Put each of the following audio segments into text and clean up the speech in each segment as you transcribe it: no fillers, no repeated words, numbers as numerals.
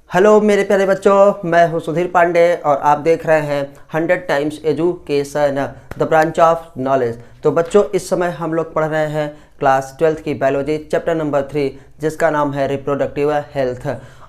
Hello मेरे प्यारे बच्चों, मैं हूं सुधीर पांडे और आप देख रहे हैं 100 times education the branch of knowledge. तो बच्चों, इस समय हम लोग पढ़ रहे हैं क्लास 12th की बायोलॉजी चैप्टर नंबर 3, जिसका नाम है रिप्रोडक्टिव हेल्थ।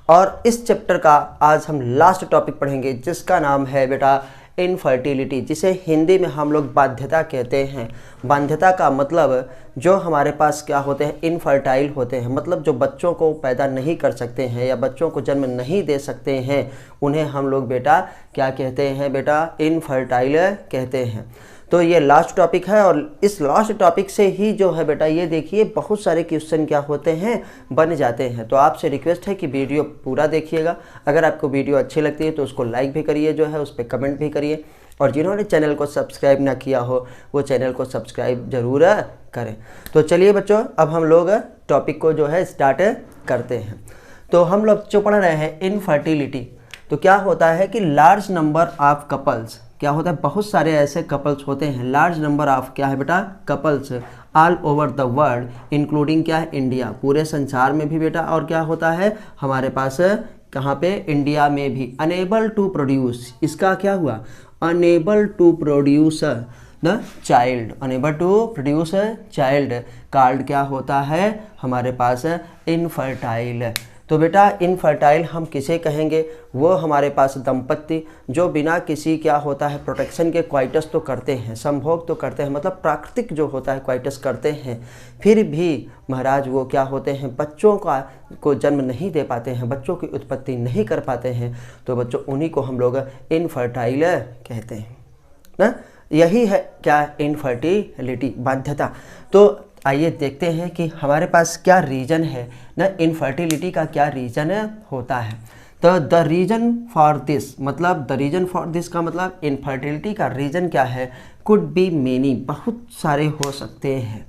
और इस चैप्टर का आज हम लास्ट टॉपिक पढ़ेंगे, जिसका नाम है बेटा इनफर्टिलिटी, जिसे हिंदी में हम लोग बाध्यता कहते हैं। बाध्यता का मतलब जो हमारे पास क्या होते हैं, इनफर्टाइल होते हैं, मतलब जो बच्चों को पैदा नहीं कर सकते हैं या बच्चों को जन्म नहीं दे सकते हैं, उन्हें हम लोग बेटा क्या कहते हैं, बेटा इनफर्टाइल कहते हैं। तो ये लास्ट टॉपिक है और इस लास्ट टॉपिक से ही जो है बेटा ये देखिए बहुत सारे क्वेश्चन क्या होते हैं, बन जाते हैं। तो आपसे रिक्वेस्ट है कि वीडियो पूरा देखिएगा। अगर आपको वीडियो अच्छी लगती है तो उसको लाइक भी करिए, जो है उस पर कमेंट भी करिए, और जिन्होंने चैनल को सब्सक्राइब ना किया हो वो चैनल को सब्सक्राइब जरूर करें। तो चलिए बच्चों, अब हम लोग टॉपिक को जो है स्टार्ट करते हैं। तो हम लोग जो पढ़ रहे हैं इनफर्टिलिटी, तो क्या होता है कि लार्ज नंबर ऑफ कपल्स, क्या होता है बहुत सारे ऐसे कपल्स होते हैं, लार्ज नंबर ऑफ क्या है बेटा couples all over the world including क्या है इंडिया, पूरे संसार में भी बेटा, और क्या होता है हमारे पास कहाँ पे इंडिया में भी, अनेबल टू प्रोड्यूस, इसका क्या हुआ unable to produce the child, unable to produce child called क्या होता है हमारे पास इनफर्टाइल। तो बेटा इनफर्टाइल हम किसे कहेंगे, वो हमारे पास दंपत्ति जो बिना किसी क्या होता है प्रोटेक्शन के क्वाइटस तो करते हैं, संभोग तो करते हैं, मतलब प्राकृतिक जो होता है क्वाइटस करते हैं, फिर भी महाराज वो क्या होते हैं बच्चों को जन्म नहीं दे पाते हैं, बच्चों की उत्पत्ति नहीं कर पाते हैं। तो बच्चों उन्हीं को हम लोग इनफर्टाइल कहते हैं ना। यही है क्या इनफर्टिलिटी, बाध्यता। तो आइए देखते हैं कि हमारे पास क्या रीज़न है ना, इनफर्टिलिटी का क्या रीज़न होता है। तो द रीज़न फॉर दिस, मतलब द रीज़न फॉर दिस का मतलब इनफर्टिलिटी का रीज़न क्या है, कुड बी मेनी, बहुत सारे हो सकते हैं।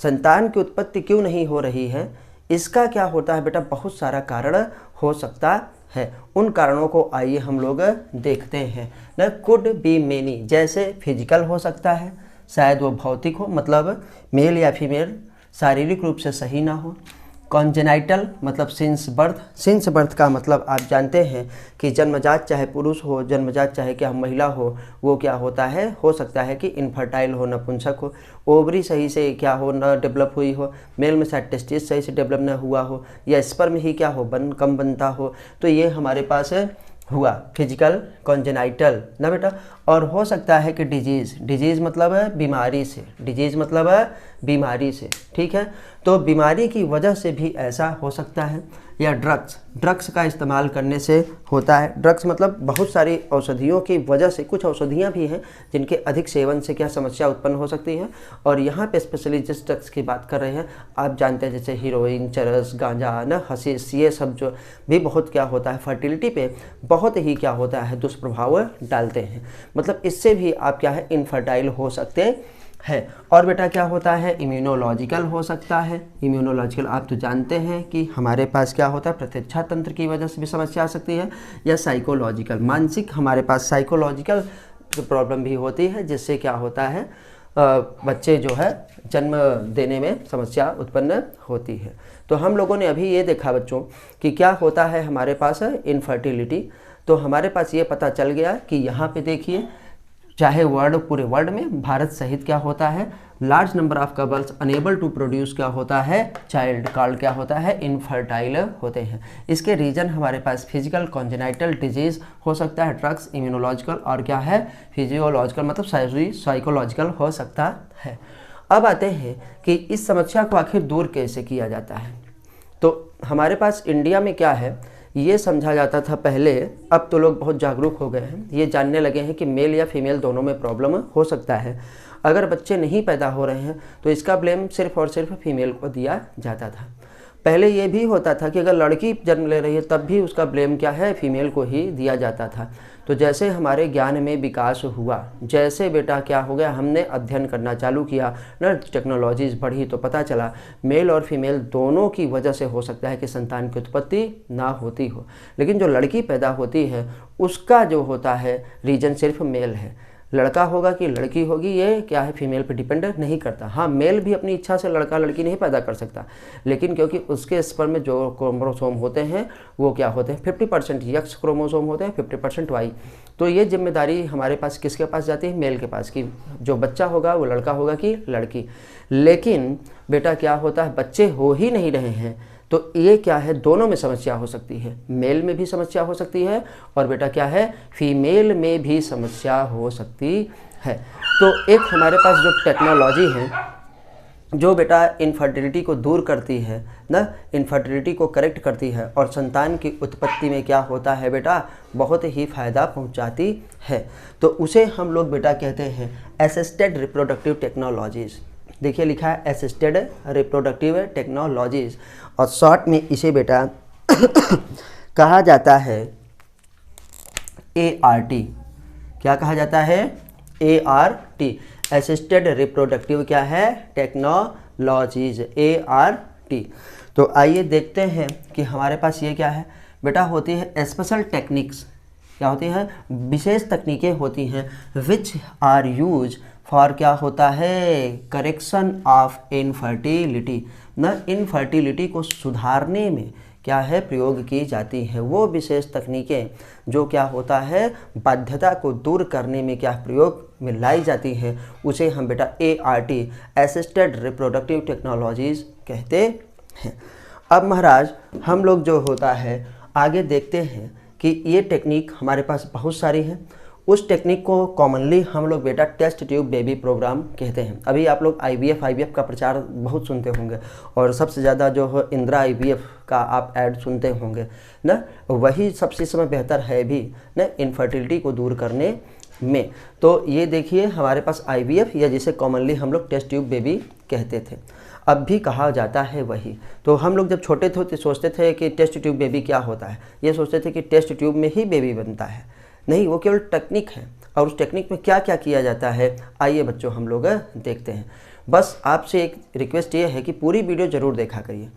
संतान की उत्पत्ति क्यों नहीं हो रही है, इसका क्या होता है बेटा बहुत सारा कारण हो सकता है। उन कारणों को आइए हम लोग देखते हैं ना। कुड बी मेनी, जैसे फिजिकल हो सकता है, शायद वो भौतिक हो, मतलब मेल या फीमेल शारीरिक रूप से सही ना हो। कॉन्जेनाइटल मतलब सिंस बर्थ, सिंस बर्थ का मतलब आप जानते हैं कि जन्मजात चाहे पुरुष हो, जन्मजात चाहे क्या महिला हो, वो क्या होता है हो सकता है कि इनफर्टाइल हो, नपुंसक हो, ओवरी सही से क्या हो न डेवलप हुई हो, मेल में शायद टेस्टिस सही से डेवलप न हुआ हो, या स्पर्म ही क्या हो कम बनता हो। तो ये हमारे पास हुआ फिजिकल कॉन्जेनाइटल ना बेटा। और हो सकता है कि डिजीज़ मतलब है बीमारी से, डिजीज़ मतलब है बीमारी से, ठीक है। तो बीमारी की वजह से भी ऐसा हो सकता है, या ड्रग्स का इस्तेमाल करने से होता है। ड्रग्स मतलब बहुत सारी औषधियों की वजह से, कुछ औषधियाँ भी हैं जिनके अधिक सेवन से क्या समस्या उत्पन्न हो सकती है। और यहाँ पे स्पेशली जिस ड्रग्स की बात कर रहे हैं आप जानते हैं, जैसे हीरोइन, चरस, गांजा ना, हशीश, ये सब जो भी बहुत क्या होता है फर्टिलिटी पे बहुत ही क्या होता है दुष्प्रभाव डालते हैं। मतलब इससे भी आप क्या है इनफर्टाइल हो सकते है। और बेटा क्या होता है इम्यूनोलॉजिकल हो सकता है। इम्यूनोलॉजिकल आप तो जानते हैं कि हमारे पास क्या होता है प्रतिरक्षा तंत्र की वजह से भी समस्या आ सकती है, या साइकोलॉजिकल, मानसिक हमारे पास साइकोलॉजिकल प्रॉब्लम भी होती है, जिससे क्या होता है बच्चे जो है जन्म देने में समस्या उत्पन्न होती है। तो हम लोगों ने अभी ये देखा बच्चों कि क्या होता है हमारे पास इनफर्टिलिटी। तो हमारे पास ये पता चल गया कि यहाँ पे देखिए, चाहे पूरे वर्ल्ड में भारत सहित क्या होता है large number of couples unable to produce क्या होता है चाइल्ड कॉल्ड क्या होता है इनफर्टाइल होते हैं। इसके रीजन हमारे पास फिजिकल कॉन्जेनाइटल डिजीज हो सकता है, ड्रग्स, इम्यूनोलॉजिकल और क्या है फिजियोलॉजिकल मतलब साइकोलॉजिकल हो सकता है। अब आते हैं कि इस समस्या को आखिर दूर कैसे किया जाता है। तो हमारे पास इंडिया में क्या है ये समझा जाता था पहले, अब तो लोग बहुत जागरूक हो गए हैं, ये जानने लगे हैं कि मेल या फीमेल दोनों में प्रॉब्लम हो सकता है। अगर बच्चे नहीं पैदा हो रहे हैं तो इसका ब्लेम सिर्फ और सिर्फ फीमेल को दिया जाता था। पहले ये भी होता था कि अगर लड़की जन्म ले रही है तब भी उसका ब्लेम क्या है फीमेल को ही दिया जाता था। तो जैसे हमारे ज्ञान में विकास हुआ, जैसे बेटा क्या हो गया हमने अध्ययन करना चालू किया ना, टेक्नोलॉजीज बढ़ी, तो पता चला मेल और फीमेल दोनों की वजह से हो सकता है कि संतान की उत्पत्ति ना होती हो, लेकिन जो लड़की पैदा होती है उसका जो होता है रीजन सिर्फ मेल है। लड़का होगा कि लड़की होगी ये क्या है फीमेल पे डिपेंड नहीं करता। हाँ, मेल भी अपनी इच्छा से लड़का लड़की नहीं पैदा कर सकता, लेकिन क्योंकि उसके स्पर्म में जो क्रोमोसोम होते हैं वो क्या होते हैं 50% एक्स क्रोमोसोम होते हैं, 50% वाई। तो ये जिम्मेदारी हमारे पास किसके पास जाती है, मेल के पास, कि जो बच्चा होगा वो लड़का होगा कि लड़की। लेकिन बेटा क्या होता है, बच्चे हो ही नहीं रहे हैं तो ये क्या है, दोनों में समस्या हो सकती है, मेल में भी समस्या हो सकती है और बेटा क्या है फीमेल में भी समस्या हो सकती है। तो एक हमारे पास जो टेक्नोलॉजी है जो बेटा इनफर्टिलिटी को दूर करती है ना, इनफर्टिलिटी को करेक्ट करती है और संतान की उत्पत्ति में क्या होता है बेटा बहुत ही फ़ायदा पहुंचाती है, तो उसे हम लोग बेटा कहते हैं असिस्टेड रिप्रोडक्टिव टेक्नोलॉजीज़। देखिए लिखा है असिस्टेड रिप्रोडक्टिव टेक्नोलॉजीज़ और शॉर्ट में इसे बेटा कहा जाता है ART। क्या कहा जाता है, ART, असिस्टेड रिप्रोडक्टिव क्या है टेक्नोलॉजीज़, ART। तो आइए देखते हैं कि हमारे पास ये क्या है बेटा, होती है स्पेशल टेक्निक्स। क्या होती हैं, विशेष तकनीकें होती हैं विच आर यूज फॉर क्या होता है करेक्शन ऑफ इनफर्टिलिटी, न इनफर्टिलिटी को सुधारने में क्या है प्रयोग की जाती है। वो विशेष तकनीकें जो क्या होता है बाध्यता को दूर करने में क्या प्रयोग में लाई जाती हैं उसे हम बेटा ART असिस्टेड रिप्रोडक्टिव टेक्नोलॉजीज़ कहते हैं। अब महाराज हम लोग जो होता है आगे देखते हैं कि ये टेक्निक हमारे पास बहुत सारी हैं। उस टेक्निक को कॉमनली हम लोग बेटा टेस्ट ट्यूब बेबी प्रोग्राम कहते हैं। अभी आप लोग IVF का प्रचार बहुत सुनते होंगे और सबसे ज़्यादा जो है इंदिरा IVF का आप ऐड सुनते होंगे ना, वही सबसे समय बेहतर है भी ना इनफर्टिलिटी को दूर करने में। तो ये देखिए हमारे पास IVF या जिसे कॉमनली हम लोग टेस्ट ट्यूब बेबी कहते थे, अब भी कहा जाता है वही। तो हम लोग जब छोटे थे तो सोचते थे कि टेस्ट ट्यूब बेबी क्या होता है, ये सोचते थे कि टेस्ट ट्यूब में ही बेबी बनता है, नहीं वो केवल टेक्निक है और उस टेक्निक में क्या क्या किया जाता है आइए बच्चों हम लोग देखते हैं। बस आपसे एक रिक्वेस्ट ये है कि पूरी वीडियो ज़रूर देखा करिए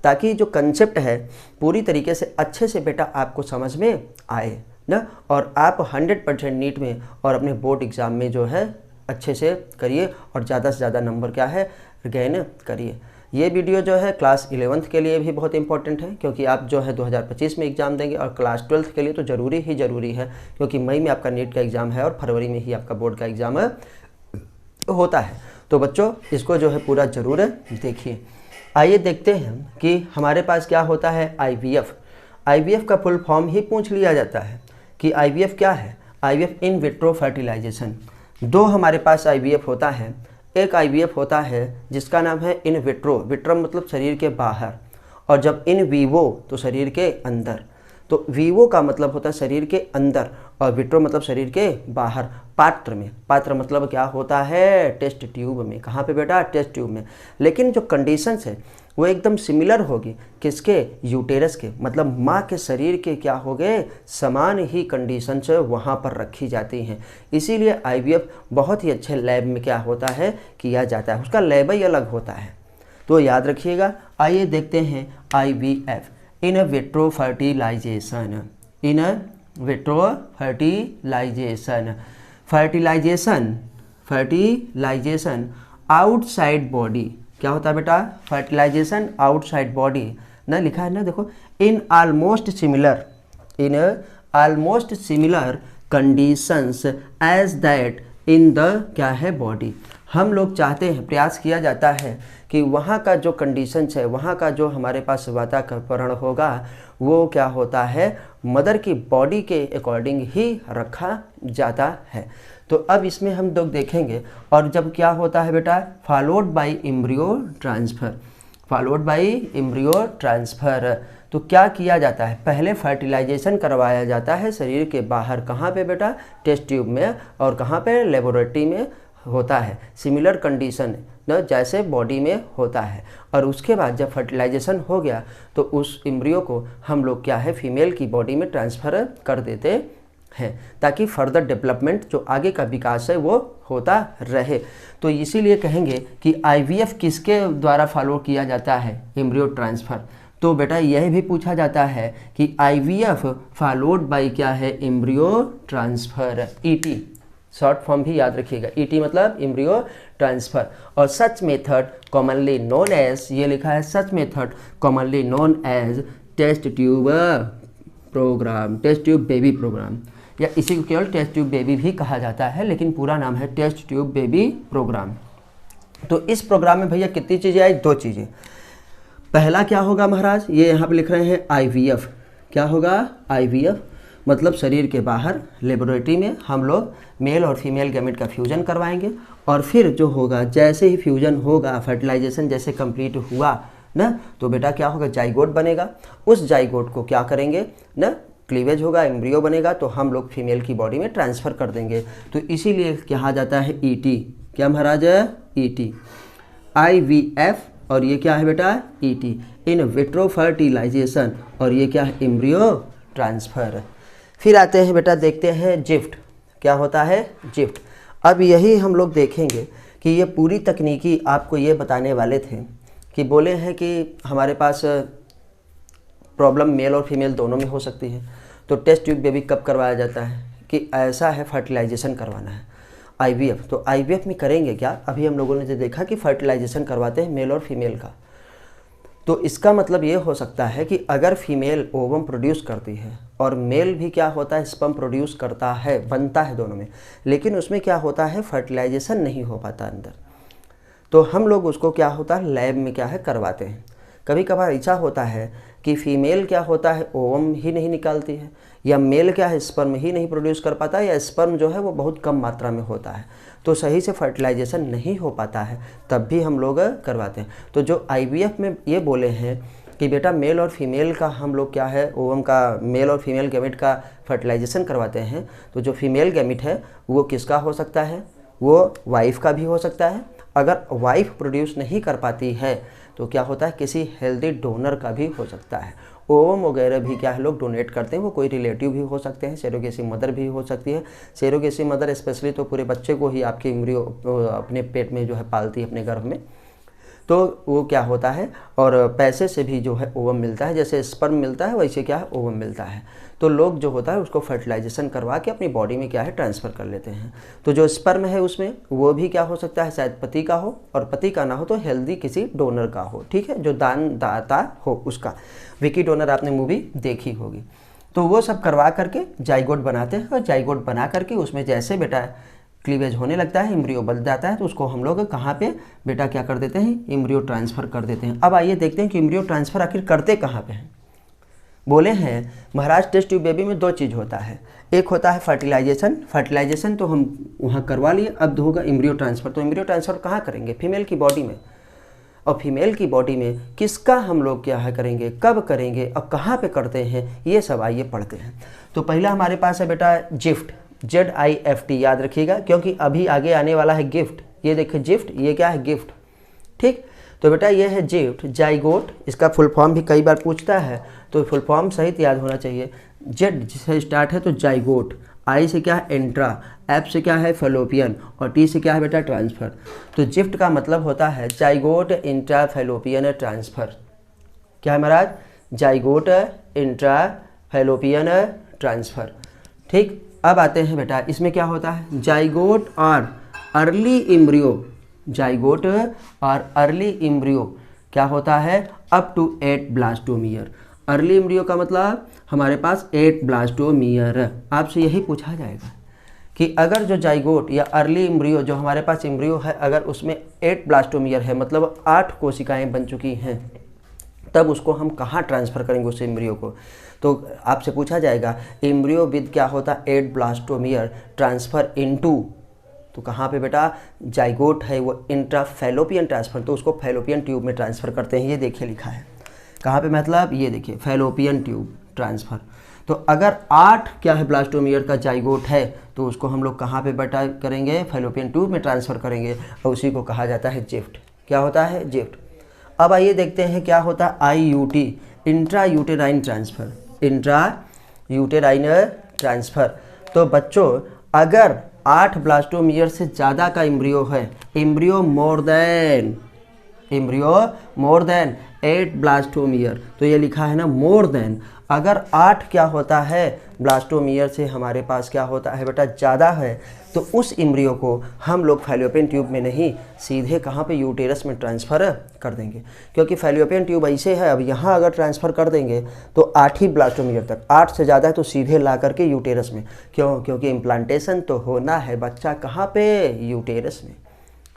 ताकि जो कंसेप्ट है पूरी तरीके से अच्छे से बेटा आपको समझ में आए ना, और आप 100% नीट में और अपने बोर्ड एग्ज़ाम में जो है अच्छे से करिए और ज़्यादा से ज़्यादा नंबर क्या है गेन करिए। ये वीडियो जो है क्लास 11th के लिए भी बहुत इंपॉर्टेंट है क्योंकि आप जो है 2025 में एग्ज़ाम देंगे और क्लास 12th के लिए तो ज़रूरी है क्योंकि मई में आपका नीट का एग्ज़ाम है और फरवरी में ही आपका बोर्ड का एग्ज़ाम होता है। तो बच्चों इसको जो है पूरा ज़रूर देखिए। आइए देखते हैं कि हमारे पास क्या होता है IVF का फुल फॉर्म ही पूछ लिया जाता है कि IVF क्या है। IVF in vitro fertilisation. दो हमारे पास IVF होता है, एक IVF होता है जिसका नाम है इन विट्रो, विट्रो मतलब शरीर के बाहर, और जब इन वीवो तो शरीर के अंदर। तो वीवो का मतलब होता है शरीर के अंदर और विट्रो मतलब शरीर के बाहर, पात्र में। पात्र मतलब क्या होता है टेस्ट ट्यूब में। कहाँ पे बेटा टेस्ट ट्यूब में। लेकिन जो कंडीशंस है वो एकदम सिमिलर होगी किसके, यूटेरस के, मतलब माँ के शरीर के क्या हो गए समान ही कंडीशंस वहाँ पर रखी जाती हैं। इसीलिए IVF बहुत ही अच्छे लैब में क्या होता है किया जाता है, उसका लैब ही अलग होता है, तो याद रखिएगा। आइए देखते हैं IVF in vitro fertilisation. In vitro fertilisation outside body. क्या होता है बेटा फर्टिलाइजेशन आउटसाइड बॉडी ना, लिखा है ना देखो, in almost similar conditions as that in the क्या है बॉडी। हम लोग चाहते हैं, प्रयास किया जाता है कि वहाँ का जो कंडीशंस है, वहाँ का जो हमारे पास वातावरण होगा वो क्या होता है मदर की बॉडी के अकॉर्डिंग ही रखा जाता है। तो अब इसमें हम लोग देखेंगे, और जब क्या होता है बेटा फॉलोड बाय एम्ब्रियो ट्रांसफ़र। तो क्या किया जाता है, पहले फर्टिलाइजेशन करवाया जाता है शरीर के बाहर। कहाँ पे बेटा टेस्ट ट्यूब में, और कहाँ पे लेबोरेटरी में होता है, सिमिलर कंडीशन न जैसे बॉडी में होता है। और उसके बाद जब फर्टिलाइजेशन हो गया तो उस एम्ब्रियो को हम लोग क्या है फीमेल की बॉडी में ट्रांसफ़र कर देते हैं ताकि फर्दर डेवलपमेंट जो आगे का विकास है वो होता रहे। तो इसीलिए कहेंगे कि IVF किसके द्वारा फॉलो किया जाता है, एम्ब्रियो ट्रांसफ़र। तो बेटा यह भी पूछा जाता है कि IVF फॉलोड बाय क्या है embryo transfer, ET। Short form भी याद रखिएगा, ईटी मतलब एम्ब्रियो ट्रांसफर। और such method commonly known as, ये लिखा है such method commonly known as test tube programme, test tube baby programme, या इसी को केवल टेस्ट ट्यूब बेबी भी कहा जाता है, लेकिन पूरा नाम है टेस्ट ट्यूब बेबी प्रोग्राम। तो इस प्रोग्राम में भैया कितनी चीज़ें आई, 2 चीज़ें। पहला क्या होगा महाराज, ये यहाँ पे लिख रहे हैं आईवीएफ। क्या होगा, आईवीएफ मतलब शरीर के बाहर लेबोरेटरी में हम लोग मेल और फीमेल गैमेट का फ्यूजन करवाएंगे, और फिर जो होगा जैसे ही फ्यूजन होगा, फर्टिलाइजेशन जैसे कंप्लीट हुआ ना, तो बेटा क्या होगा, जाइगोट बनेगा। उस जाइगोट को क्या करेंगे ना, क्लीवेज होगा, एम्ब्रियो बनेगा, तो हम लोग फीमेल की बॉडी में ट्रांसफ़र कर देंगे। तो इसीलिए कहा जाता है ईटी। क्या महाराज, ईटी, आईवीएफ, और ये क्या है बेटा, ईटी, इन विट्रो फर्टिलाइजेशन, और ये क्या है, एम्ब्रियो ट्रांसफ़र। फिर आते हैं बेटा, देखते हैं जिफ्ट। क्या होता है, जिफ्ट। अब यही हम लोग देखेंगे कि ये पूरी तकनीकी आपको ये बताने वाले थे कि बोले हैं कि हमारे पास प्रॉब्लम मेल और फीमेल दोनों में हो सकती है। तो टेस्ट ट्यूब बेबी कब करवाया जाता है कि ऐसा है फर्टिलाइजेशन करवाना है, आईवीएफ। तो आईवीएफ में करेंगे क्या, अभी हम लोगों ने जो देखा कि फर्टिलाइजेशन करवाते हैं मेल और फीमेल का। तो इसका मतलब ये हो सकता है कि अगर फीमेल ओवम प्रोड्यूस करती है और मेल भी क्या होता है, स्पर्म प्रोड्यूस करता है, बनता है दोनों में, लेकिन उसमें क्या होता है, फर्टिलाइजेशन नहीं हो पाता अंदर, तो हम लोग उसको क्या होता है, लैब में क्या है करवाते हैं। कभी कभार ऐसा होता है कि फीमेल क्या होता है, ओवम ही नहीं निकालती है, या मेल क्या है, स्पर्म ही नहीं प्रोड्यूस कर पाता, या स्पर्म जो है वो बहुत कम मात्रा में होता है, तो सही से फर्टिलाइजेशन नहीं हो पाता है, तब भी हम लोग करवाते हैं। तो जो आईवीएफ में ये बोले हैं कि बेटा मेल और फीमेल का हम लोग क्या है, ओवम का, मेल और फीमेल गैमेट का फर्टिलाइजेशन करवाते हैं, तो जो फीमेल गैमेट है वो किसका हो सकता है, वो वाइफ का भी हो सकता है। अगर वाइफ प्रोड्यूस नहीं कर पाती है तो क्या होता है, किसी हेल्दी डोनर का भी हो सकता है। ओवम वगैरह भी क्या है लोग डोनेट करते हैं, वो कोई रिलेटिव भी हो सकते हैं, सेरोगेसी मदर भी हो सकती है। सेरोगेसी मदर स्पेशली तो पूरे बच्चे को ही आपके एम्ब्रियो अपने पेट में जो है पालती है, अपने गर्भ में, तो वो क्या होता है, और पैसे से भी जो है ओवम मिलता है, जैसे स्पर्म मिलता है वैसे क्या है ओवम मिलता है। तो लोग जो होता है उसको फर्टिलाइजेशन करवा के अपनी बॉडी में क्या है ट्रांसफ़र कर लेते हैं। तो जो स्पर्म है उसमें वो भी क्या हो सकता है, शायद पति का हो, और पति का ना हो तो हेल्दी किसी डोनर का हो, ठीक है, जो दान दाता हो उसका। विकी डोनर आपने मूवी देखी होगी। तो वो सब करवा करके जाइगोट बनाते हैं, और जाइगोट बना करके उसमें जैसे बेटा क्लीवेज होने लगता है, एम्ब्रियो बन जाता है, तो उसको हम लोग कहाँ पे बेटा क्या कर देते हैं, एम्ब्रियो ट्रांसफ़र कर देते हैं। अब आइए देखते हैं कि एम्ब्रियो ट्रांसफ़र आखिर करते कहाँ पे हैं। बोले हैं महाराज टेस्ट ट्यूब बेबी में 2 चीज़ होता है, एक होता है फर्टिलाइजेशन। फर्टिलाइजेशन तो हम वहाँ करवा लिए, अब होगा एम्ब्रियो ट्रांसफ़र। तो एम्ब्रियो ट्रांसफ़र कहाँ करेंगे, फीमेल की बॉडी में, और फीमेल की बॉडी में किसका हम लोग क्या है करेंगे, कब करेंगे और कहाँ पे करते हैं, ये सब आइए पढ़ते हैं। तो पहला हमारे पास है बेटा जिफ्ट, ZIFT, याद रखिएगा, क्योंकि अभी आगे आने वाला है गिफ्ट। ये देखिए जिफ्ट, ये क्या है, गिफ्ट, ठीक। तो बेटा ये है जिफ्ट, जाइगोट, इसका फुल फॉर्म भी कई बार पूछता है, तो फुल फॉर्म सहित याद होना चाहिए। जेड से स्टार्ट है तो जाइगोट, आई से क्या है एंट्रा, एफ से क्या है फेलोपियन, और टी से क्या है बेटा ट्रांसफ़र। तो जिफ्ट का मतलब होता है जाइगोट इंट्रा फेलोपियन ट्रांसफ़र। क्या है महाराज, जाइगोट इंट्रा फेलोपियन ट्रांसफ़र, ठीक। अब आते हैं बेटा इसमें क्या होता है, जाइगोट और अर्ली एम्ब्रियो, जाइगोट और अर्ली एम्ब्रियो क्या होता है, up to 8 blastomere. Early embryo का मतलब हमारे पास 8 ब्लास्टोमियर। आपसे यही पूछा जाएगा कि अगर जो जाइगोट या अर्ली एम्ब्रियो जो हमारे पास एम्ब्रियो है, अगर उसमें 8 ब्लास्टोमियर है, मतलब 8 कोशिकाएं बन चुकी हैं, तब उसको हम कहाँ ट्रांसफ़र करेंगे उस एम्ब्रियो को। तो आपसे पूछा जाएगा एम्ब्रियो विद क्या होता है 8 ब्लास्टोमियर ट्रांसफ़र इनटू, तो कहाँ पे बेटा, जाइगोट है वो इंट्रा फैलोपियन ट्रांसफ़र, तो उसको फैलोपियन ट्यूब में ट्रांसफ़र करते हैं। ये देखिए लिखा है कहाँ पे, मतलब ये देखिए फैलोपियन ट्यूब ट्रांसफ़र। तो अगर 8 क्या है ब्लास्टोमियर का जाइगोट है, तो उसको हम लोग कहाँ पे बेटा करेंगे, फैलोपियन ट्यूब में ट्रांसफ़र करेंगे, और उसी को कहा जाता है जिफ्ट। क्या होता है, जिफ्ट। अब आइए देखते हैं क्या होता है IUT, intra uterine transfer, intra uterine transfer. तो बच्चों अगर 8 ब्लास्टोमियर से ज़्यादा का एम्ब्रियो है, embryo more than embryo more than 8 blastomere, तो ये लिखा है ना मोर देन, अगर 8 क्या होता है ब्लास्टोम ईयर से हमारे पास क्या होता है बेटा ज़्यादा है, तो उस एम्ब्रियो को हम लोग फैलोपियन ट्यूब में नहीं सीधे कहाँ पे यूटेरस में ट्रांसफ़र कर देंगे, क्योंकि फैलोपियन ट्यूब ऐसे है, अब यहाँ अगर ट्रांसफ़र कर देंगे तो 8 ही ब्लास्टोम ईयर तक, 8 से ज़्यादा है तो सीधे ला करके यूटेरस में, क्यों, क्योंकि इम्प्लांटेशन तो होना है बच्चा कहाँ पे, यूटेरस में।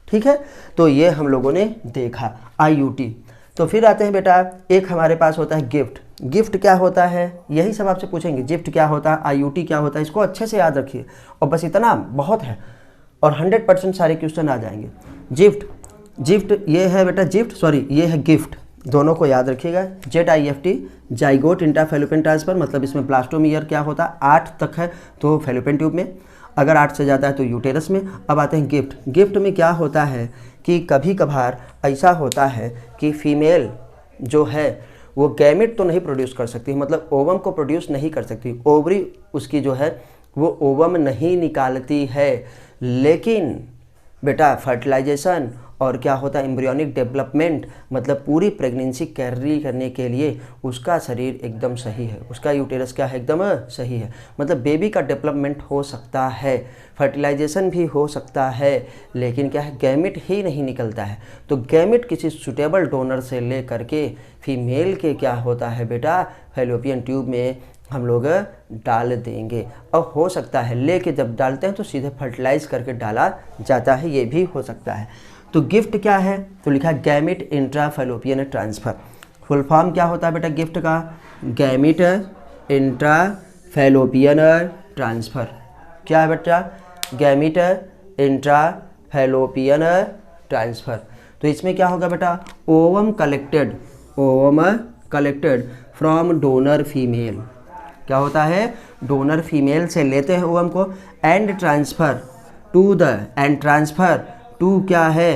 ठीक है, तो ये हम लोगों ने देखा IUT। तो फिर आते हैं बेटा, एक हमारे पास होता है गिफ्ट। गिफ्ट क्या होता है, यही सब आपसे पूछेंगे, गिफ्ट क्या होता है, IUT क्या होता है, इसको अच्छे से याद रखिए, और बस इतना बहुत है और 100% सारे क्वेश्चन आ जाएंगे। गिफ्ट ये है बेटा, ये है गिफ्ट, दोनों को याद रखिएगा। ZIFT जाइगोट इंट्राफैलोपियन ट्रांसफर, मतलब इसमें ब्लास्टोम ईयर क्या होता है 8 तक है तो फैलोपियन ट्यूब में, अगर 8 से ज़्यादा है तो यूटेरस में। अब आते हैं गिफ्ट। गिफ्ट में क्या होता है कि कभी कभार ऐसा होता है कि फीमेल जो है वो गैमेट तो नहीं प्रोड्यूस कर सकती, मतलब ओवम को प्रोड्यूस नहीं कर सकती, ओवरी उसकी जो है वो ओवम नहीं निकालती है, लेकिन बेटा फर्टिलाइजेशन और क्या होता है एम्ब्रियोनिक डेवलपमेंट, मतलब पूरी प्रेगनेंसी कैरी करने के लिए उसका शरीर एकदम सही है, उसका यूटेरस क्या है एकदम सही है, मतलब बेबी का डेवलपमेंट हो सकता है, फर्टिलाइजेशन भी हो सकता है, लेकिन क्या है गैमेट ही नहीं निकलता है। तो गैमेट किसी सुटेबल डोनर से ले करके फीमेल के क्या होता है बेटा फैलोपियन ट्यूब में हम लोग डाल देंगे, और हो सकता है लेके जब डालते हैं तो सीधे फर्टिलाइज करके डाला जाता है, ये भी हो सकता है। तो गिफ्ट क्या है, तो लिखा है गैमेट इंट्राफैलोपियन ट्रांसफ़र। फुल फॉर्म क्या होता है बेटा गिफ्ट का, गैमेट इंट्राफैलोपियन ट्रांसफ़र। क्या है बेटा, गैमेट इंट्राफैलोपियन ट्रांसफ़र। तो इसमें क्या होगा बेटा, ovum collected from donor female, क्या होता है डोनर फीमेल से लेते हैं ओवम को, एंड ट्रांसफ़र टू क्या है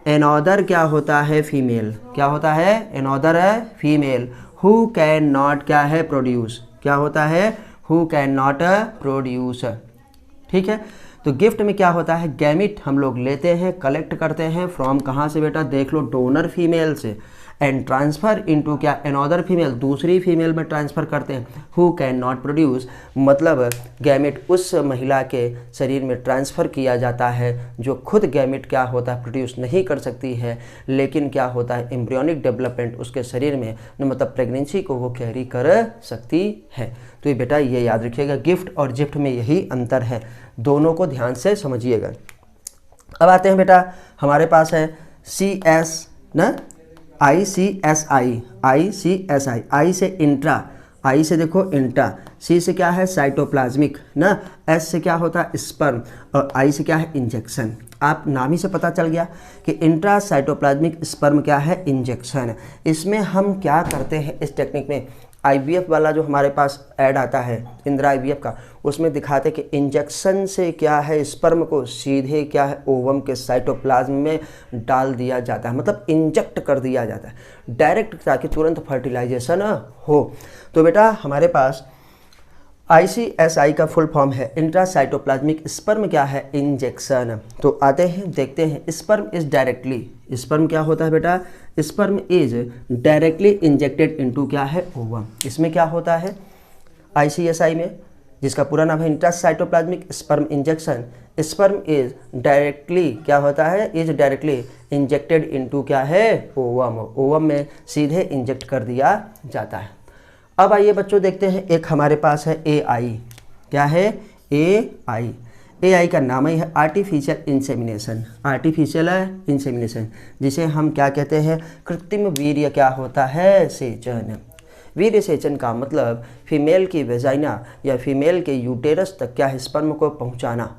अनदर, क्या होता है फीमेल, क्या होता है another female who can not क्या है प्रोड्यूस, क्या होता है हु कैन नॉट प्रोड्यूस। ठीक है, तो गिफ्ट में क्या होता है गैमेट हम लोग लेते हैं, कलेक्ट करते हैं फ्रॉम कहाँ से बेटा, देख लो डोनर फीमेल से, एंड ट्रांसफ़र इनटू क्या अनदर फीमेल, दूसरी फीमेल में ट्रांसफ़र करते हैं, हु कैन नॉट प्रोड्यूस, मतलब गैमेट उस महिला के शरीर में ट्रांसफ़र किया जाता है जो खुद गैमेट क्या होता है प्रोड्यूस नहीं कर सकती है, लेकिन क्या होता है एम्ब्रियोनिक डेवलपमेंट उसके शरीर में, मतलब प्रेगनेंसी को वो कैरी कर सकती है। तो ये बेटा ये याद रखिएगा, गिफ्ट और जिफ्ट में यही अंतर है, दोनों को ध्यान से समझिएगा। अब आते हैं बेटा, हमारे पास है CS ना, ICSI, आई से इंट्रा, आई से देखो इंट्रा, सी से क्या है साइटोप्लाज्मिक ना, एस से क्या होता है स्पर्म, और आई से क्या है इंजेक्शन। आप नाम ही से पता चल गया कि इंट्रा साइटोप्लाज्मिक स्पर्म क्या है इंजेक्शन। इसमें हम क्या करते हैं इस टेक्निक में, IVF वाला जो हमारे पास ऐड आता है इंदिरा IVF का, उसमें दिखाते कि इंजेक्शन से क्या है स्पर्म को सीधे क्या है ओवम के साइटोप्लाज्म में डाल दिया जाता है, मतलब इंजेक्ट कर दिया जाता है डायरेक्ट, ताकि तुरंत फर्टिलाइजेशन हो। तो बेटा हमारे पास ICSI का फुल फॉर्म है इंट्रासाइटोप्लाज्मिक स्पर्म क्या है इंजेक्शन। तो आते हैं देखते हैं, स्पर्म इज डायरेक्टली, स्पर्म क्या होता है बेटा, sperm is directly injected into क्या है ओवम। इसमें क्या होता है ICSI में, जिसका पूरा नाम है intracytoplasmic sperm injection, sperm is directly क्या होता है, इज डायरेक्टली इंजेक्टेड इनटू क्या है ओवम, ओवम में सीधे इंजेक्ट कर दिया जाता है। अब आइए बच्चों देखते हैं, एक हमारे पास है AI, क्या है AI का नाम ही है आर्टिफिशियल इंसेमिनेशन, आर्टिफिशियल इंसेमिनेशन, जिसे हम क्या कहते हैं कृत्रिम वीर्य क्या होता है सेचन। वीर्य सेचन का मतलब फीमेल की वेजाइना या फीमेल के यूटेरस तक क्या है स्पर्म को पहुंचाना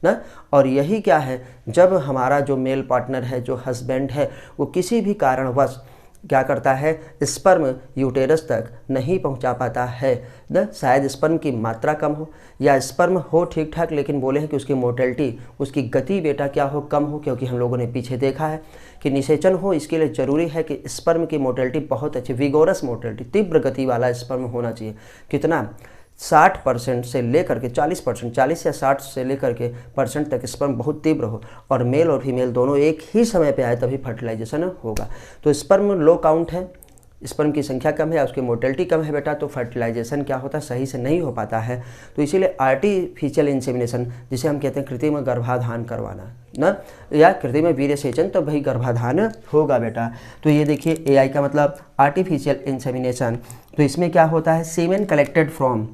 ना, और यही क्या है जब हमारा जो मेल पार्टनर है, जो हस्बैंड है, वो किसी भी कारणवश क्या करता है स्पर्म यूटेरस तक नहीं पहुंचा पाता है ना, शायद स्पर्म की मात्रा कम हो या स्पर्म हो ठीक ठाक, लेकिन बोले हैं कि उसकी मोर्टेलिटी, उसकी गति बेटा क्या हो कम हो, क्योंकि हम लोगों ने पीछे देखा है कि निषेचन हो इसके लिए ज़रूरी है कि स्पर्म की मोर्टेलिटी बहुत अच्छी, विगोरस मोर्टेलिटी, तीव्र गति वाला स्पर्म होना चाहिए। कितना 60% से लेकर के 40%, 40 या 60 से लेकर के परसेंट तक स्पर्म बहुत तीव्र हो और मेल और फीमेल दोनों एक ही समय पे आए तभी फर्टिलाइजेशन होगा। तो स्पर्म लो काउंट है, स्पर्म की संख्या कम है, उसकी मोर्टेलिटी कम है बेटा, तो फर्टिलाइजेशन क्या होता है, सही से नहीं हो पाता है। तो इसीलिए आर्टिफिशियल इंसेमिनेशन, जिसे हम कहते हैं कृत्रिम गर्भाधान करवाना ना, या कृत्रिम वीर्य सेचन, तो वही गर्भाधान होगा बेटा। तो ये देखिए AI का मतलब आर्टिफिशियल इंसेमिनेशन। तो इसमें क्या होता है, सीमेन कलेक्टेड फ्रॉम,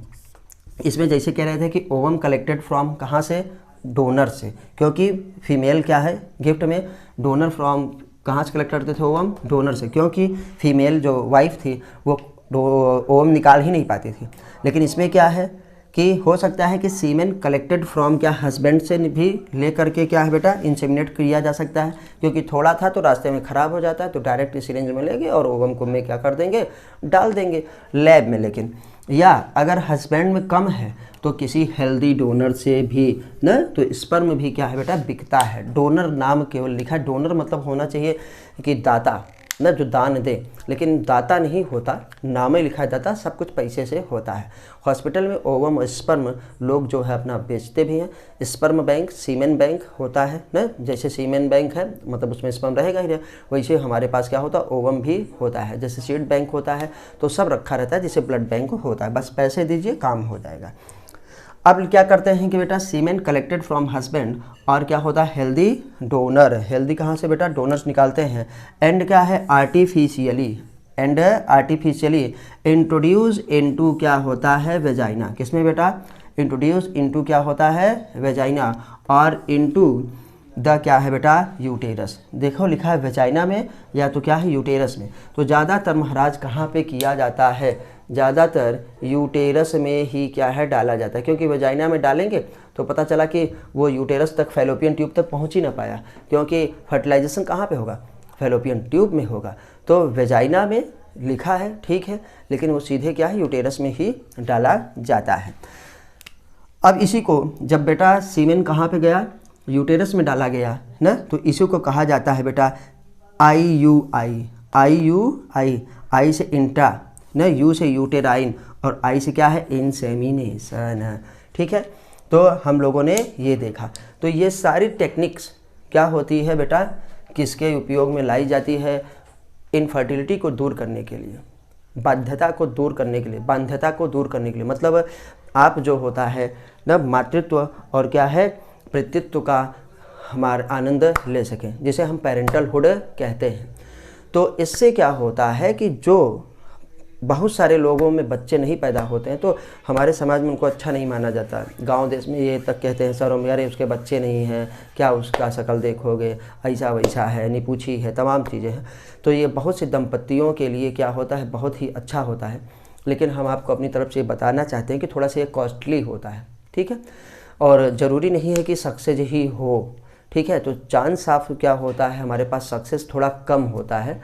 इसमें जैसे कह रहे थे कि ओवम कलेक्टेड फ्रॉम कहाँ से, डोनर से, क्योंकि फीमेल क्या है गिफ्ट में, डोनर फ्रॉम कहाँ से कलेक्ट करते थे ओवम, डोनर से, क्योंकि फीमेल जो वाइफ थी वो ओवम निकाल ही नहीं पाती थी। लेकिन इसमें क्या है कि हो सकता है कि सीमेन कलेक्टेड फ्रॉम क्या हस्बैंड से भी ले करके क्या है बेटा इंसेमिनेट किया जा सकता है, क्योंकि थोड़ा था तो रास्ते में ख़राब हो जाता है, तो डायरेक्ट सिरिंज में लेंगे और ओवम को में क्या कर देंगे, डाल देंगे लैब में। लेकिन या अगर हस्बैंड में कम है तो किसी हेल्दी डोनर से भी ना, तो स्पर्म भी क्या है बेटा बिकता है। डोनर नाम केवल लिखा है, डोनर मतलब होना चाहिए कि दाता ना, जो दान दे, लेकिन दाता नहीं होता, नाम ही लिखा है दाता, सब कुछ पैसे से होता है। हॉस्पिटल में ओवम और स्पर्म लोग जो है अपना बेचते भी हैं। स्पर्म बैंक, सीमेन बैंक होता है ना, जैसे सीमेन बैंक है मतलब उसमें स्पर्म रहेगा ही, वैसे हमारे पास क्या होता है ओवम भी होता है। जैसे सीड बैंक होता है तो सब रखा रहता है, जैसे ब्लड बैंक होता है, बस पैसे दीजिए काम हो जाएगा। अब क्या करते हैं कि बेटा सीमेन कलेक्टेड फ्रॉम हस्बैंड, और क्या होता है हेल्दी डोनर, हेल्दी कहाँ से बेटा डोनर्स निकालते हैं, एंड क्या है artificially, and artificially introduce into क्या होता है वेजाइना, किसमें बेटा इंट्रोड्यूस इनटू क्या होता है वेजाइना, और इनटू द क्या है बेटा यूटेरस। देखो लिखा है वेजाइना में या तो क्या है यूटेरस में। तो ज़्यादातर महाराज कहाँ पे किया जाता है, ज़्यादातर यूटेरस में ही क्या है डाला जाता है, क्योंकि वेजाइना में डालेंगे तो पता चला कि वो यूटेरस तक फैलोपियन ट्यूब तक पहुंच ही ना पाया, क्योंकि फर्टिलाइजेशन कहाँ पे होगा, फैलोपियन ट्यूब में होगा। तो वेजाइना में लिखा है ठीक है, लेकिन वो सीधे क्या है यूटेरस में ही डाला जाता है। अब इसी को जब बेटा सीमेन कहाँ पे गया, यूटेरस में डाला गया ना, तो इसी को कहा जाता है बेटा IUI, IUI, आई से इंट्रा ना, यू से यूटेराइन, और आई से क्या है इंसेमिनेशन, ठीक है। तो हम लोगों ने ये देखा। तो ये सारी टेक्निक्स क्या होती है बेटा, किसके उपयोग में लाई जाती है, इनफर्टिलिटी को दूर करने के लिए, बाध्यता को दूर करने के लिए, बाध्यता को दूर करने के लिए, मतलब आप जो होता है ना मातृत्व और क्या है पितृत्व का हमारा आनंद ले सकें, जिसे हम पेरेंटलहुड कहते हैं। तो इससे क्या होता है कि जो बहुत सारे लोगों में बच्चे नहीं पैदा होते हैं तो हमारे समाज में उनको अच्छा नहीं माना जाता। गांव देश में ये तक कहते हैं सर यार उसके बच्चे नहीं हैं, क्या उसका शक्ल देखोगे, ऐसा वैसा है, निपूछी है, तमाम चीज़ें हैं। तो ये बहुत से दंपतियों के लिए क्या होता है बहुत ही अच्छा होता है, लेकिन हम आपको अपनी तरफ से बताना चाहते हैं कि थोड़ा सा ये कॉस्टली होता है, ठीक है। और ज़रूरी नहीं है कि सक्सेस ही हो, ठीक है। तो चांस ऑफ क्या होता है हमारे पास सक्सेस थोड़ा कम होता है,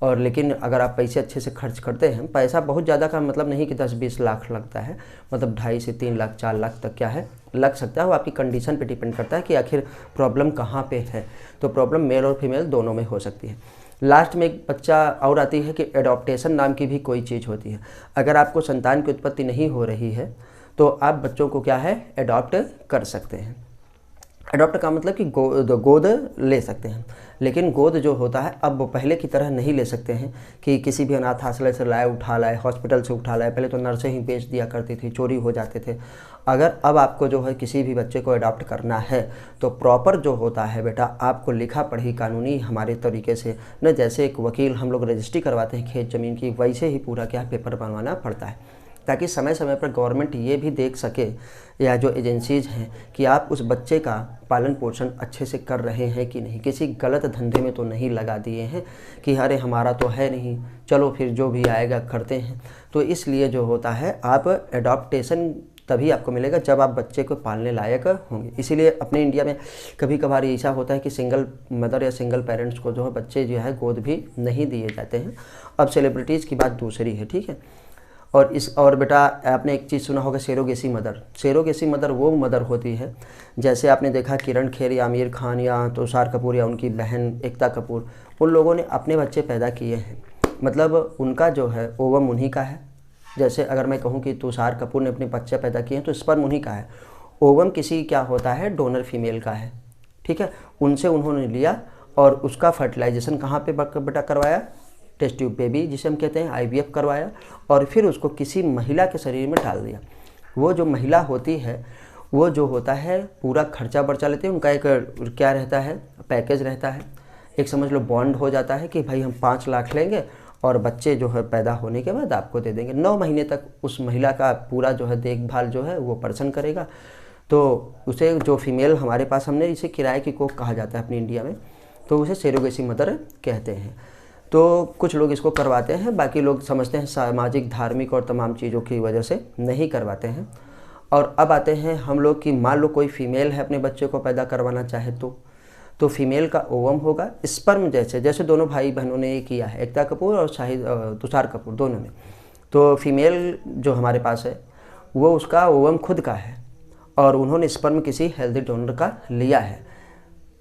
और लेकिन अगर आप पैसे अच्छे से खर्च करते हैं, पैसा बहुत ज़्यादा का मतलब नहीं कि 10-20 लाख लगता है, मतलब 2.5 से 3 लाख 4 लाख तक क्या है लग सकता है। वो आपकी कंडीशन पे डिपेंड करता है कि आखिर प्रॉब्लम कहाँ पे है। तो प्रॉब्लम मेल और फीमेल दोनों में हो सकती है। लास्ट में एक बच्चा और आती है कि एडॉप्टेशन नाम की भी कोई चीज़ होती है। अगर आपको संतान की उत्पत्ति नहीं हो रही है तो आप बच्चों को क्या है एडॉप्ट कर सकते हैं। अडॉप्ट का मतलब कि गोद ले सकते हैं, लेकिन गोद जो होता है अब वो पहले की तरह नहीं ले सकते हैं कि किसी भी अनाथ आश्रय से लाए, उठा लाए, हॉस्पिटल से उठा लाए। पहले तो नर्सें ही बेच दिया करती थी, चोरी हो जाते थे। अगर अब आपको जो है किसी भी बच्चे को अडॉप्ट करना है तो प्रॉपर जो होता है बेटा आपको लिखा पढ़ी कानूनी हमारे तरीके से न, जैसे एक वकील हम लोग रजिस्ट्री करवाते हैं खेत ज़मीन की, वैसे ही पूरा क्या पेपर बनवाना पड़ता है, ताकि समय समय पर गवर्नमेंट ये भी देख सके या जो एजेंसीज़ हैं कि आप उस बच्चे का पालन पोषण अच्छे से कर रहे हैं कि नहीं, किसी गलत धंधे में तो नहीं लगा दिए हैं कि अरे हमारा तो है नहीं, चलो फिर जो भी आएगा करते हैं। तो इसलिए जो होता है आप एडॉप्टेशन तभी आपको मिलेगा जब आप बच्चे को पालने लायक होंगे। इसीलिए अपने इंडिया में कभी कभार ऐसा होता है कि सिंगल मदर या सिंगल पेरेंट्स को जो है बच्चे जो है गोद भी नहीं दिए जाते हैं। अब सेलिब्रिटीज़ की बात दूसरी है, ठीक है। और बेटा आपने एक चीज़ सुना होगा सेरोगेसी मदर। सेरोगेसी मदर वो मदर होती है, जैसे आपने देखा किरण खेर या आमिर खान या तुषार कपूर या उनकी बहन एकता कपूर, उन लोगों ने अपने बच्चे पैदा किए हैं, मतलब उनका जो है ओवम उन्हीं का है, जैसे अगर मैं कहूँ कि तुषार कपूर ने अपने बच्चे पैदा किए हैं तो स्पर्म उन्हीं का है। ओवम किसी क्या होता है, डोनर फीमेल का है, ठीक है। उनसे उन्होंने लिया और उसका फर्टिलाइजेशन कहाँ पे बेटा करवाया, टेस्ट ट्यूब बेबी जिसे हम कहते हैं, आईवीएफ करवाया, और फिर उसको किसी महिला के शरीर में डाल दिया। वो जो महिला होती है वो जो होता है पूरा खर्चा बर्चा लेते हैं। उनका एक क्या रहता है, पैकेज रहता है, एक समझ लो बॉन्ड हो जाता है कि भाई हम 5 लाख लेंगे और बच्चे जो है पैदा होने के बाद आपको दे देंगे। 9 महीने तक उस महिला का पूरा जो है देखभाल जो है वो पर्सन करेगा। तो उसे जो फीमेल हमारे पास, हमने इसे किराए की कोख कहा जाता है अपनी इंडिया में, तो उसे सेरोगेसी मदर कहते हैं। तो कुछ लोग इसको करवाते हैं, बाकी लोग समझते हैं सामाजिक धार्मिक और तमाम चीज़ों की वजह से नहीं करवाते हैं। और अब आते हैं हम लोग कि मान लो कोई फीमेल है अपने बच्चे को पैदा करवाना चाहे तो फीमेल का ओवम होगा स्पर्म, जैसे दोनों भाई बहनों ने ये किया है, एकता कपूर और तुषार कपूर दोनों ने। तो फीमेल जो हमारे पास है वो उसका ओवम खुद का है और उन्होंने स्पर्म किसी हेल्दी डोनर का लिया है।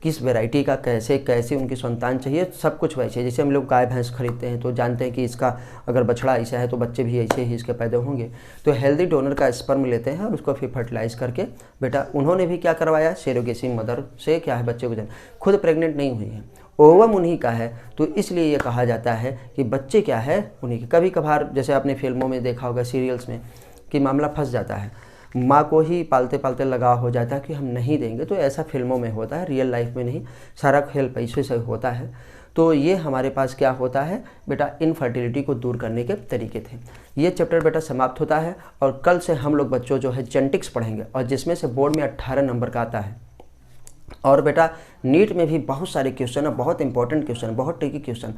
किस वैरायटी का, कैसे उनकी संतान चाहिए, सब कुछ वैसे। जैसे हम लोग गाय भैंस खरीदते हैं तो जानते हैं कि इसका अगर बछड़ा ऐसा है तो बच्चे भी ऐसे ही इसके पैदा होंगे। तो हेल्दी डोनर का स्पर्म लेते हैं और उसको फिर फर्टिलाइज करके बेटा उन्होंने भी क्या करवाया, सेरोगेसी मदर से क्या है बच्चे को जन्म, खुद प्रेग्नेंट नहीं हुई है, ओवम उन्हीं का है। तो इसलिए ये कहा जाता है कि बच्चे क्या है उन्हीं के। कभी कभार जैसे आपने फिल्मों में देखा होगा, सीरियल्स में, कि मामला फंस जाता है, माँ को ही पालते पालते लगाव हो जाता है कि हम नहीं देंगे। तो ऐसा फिल्मों में होता है, रियल लाइफ में नहीं, सारा खेल पैसे से होता है। तो ये हमारे पास क्या होता है बेटा, इनफर्टिलिटी को दूर करने के तरीके थे। ये चैप्टर बेटा समाप्त होता है और कल से हम लोग बच्चों जो है जेनेटिक्स पढ़ेंगे, और जिसमें से बोर्ड में 18 नंबर का आता है। और बेटा नीट में भी बहुत सारे क्वेश्चन है, बहुत इंपॉर्टेंट क्वेश्चन, बहुत ट्रिकी क्वेश्चन।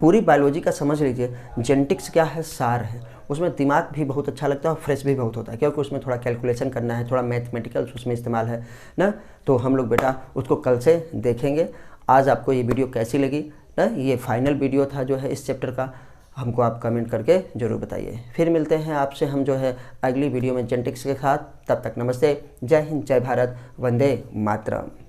पूरी बायोलॉजी का समझ लीजिए, जेनेटिक्स क्या है, सार है। उसमें दिमाग भी बहुत अच्छा लगता है और फ्रेश भी बहुत होता है, क्योंकि उसमें थोड़ा कैलकुलेशन करना है, थोड़ा मैथमेटिकल उसमें इस्तेमाल है ना। तो हम लोग बेटा उसको कल से देखेंगे। आज आपको ये वीडियो कैसी लगी ना, ये फाइनल वीडियो था जो है इस चैप्टर का, हमको आप कमेंट करके ज़रूर बताइए। फिर मिलते हैं आपसे हम जो है अगली वीडियो में जेनेटिक्स के साथ। तब तक नमस्ते, जय हिंद, जय भारत, वंदे मातरम।